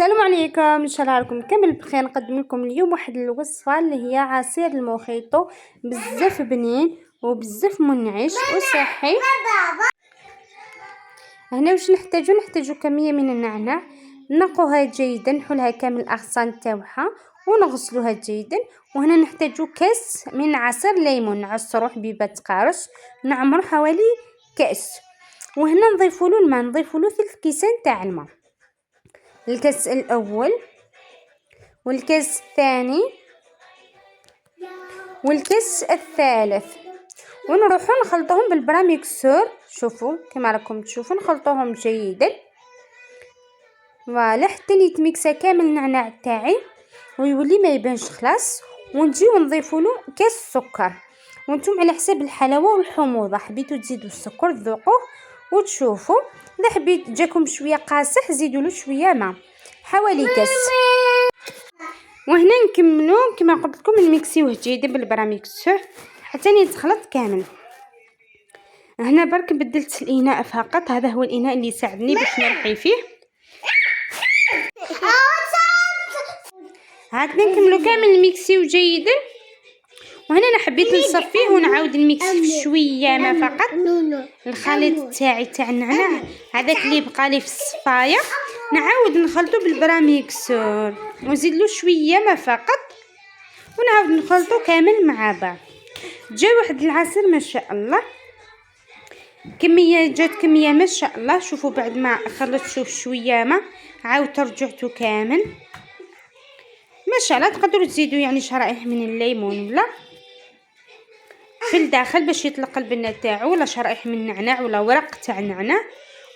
السلام عليكم، ان شاء الله راكم كامل بخير. نقدم لكم اليوم واحد الوصفه اللي هي عصير الموخيطو، بزاف بنين وبزاف منعش وصحي. هنا واش نحتاجو كميه من النعناع، نقوها جيدا، نحولها كامل الاغصان تاعها ونغسلوها جيدا. وهنا نحتاجو كاس من عصير ليمون، نعصرو حبيبات قارص، نعمرو حوالي كاس. وهنا نضيفوا له الماء، نضيفوا له 3 كيسان تاع الماء، الكاس الاول والكاس الثاني والكاس الثالث، ونروحوا نخلطوهم بالبراميكسور. شوفوا كما راكم تشوفوا نخلطوهم جيدا فوالا حتى يتميكسا كامل النعناع تاعي ويولي ما يبانش خلاص. ونجيو نضيفوا له كاس سكر، وانتم على حساب الحلاوه والحموضه، حبيتوا تزيدوا السكر ذوقوه وتشوفوا. اذا حبيت جاكم شويه قاصح زيدوا له شويه ماء، حوالي كاس. وهنا نكملو كما قلت لكم نميكسيوه جيدا بالبراميكسور حتى يتخلط كامل. هنا برك بدلت الاناء فقط، هذا هو الاناء اللي يساعدني باش نرحي فيه. هكذا نكملو كامل نميكسيو جيدا. وهنا انا حبيت نصفيه ونعاود نميكسي شويه ما فقط. الخليط تاعي تاع النعناع هذاك اللي بقى لي في الصفايه نعاود نخلطو بالبراميكسور ونزيد له شويه ما فقط، ونعاود نخلطو كامل مع بعض. جا واحد العصير ما شاء الله، جات كميه ما شاء الله. شوفوا بعد ما خلطت شويه ما عاود رجعته كامل ما شاء الله. تقدروا تزيدوا يعني شرائح من الليمون ولا في الداخل باش يطلق البنه تاعو، ولا شرائح من النعناع ولا ورق تاع النعناع،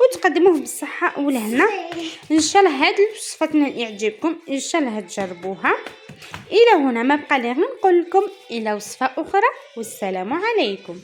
وتقدموه بالصحه والهنا. ان شاء الله هاد الوصفه يعجبكم، ان شاء الله تجربوها. الى هنا ما بقى لي غير نقول لكم الى وصفه اخرى، والسلام عليكم.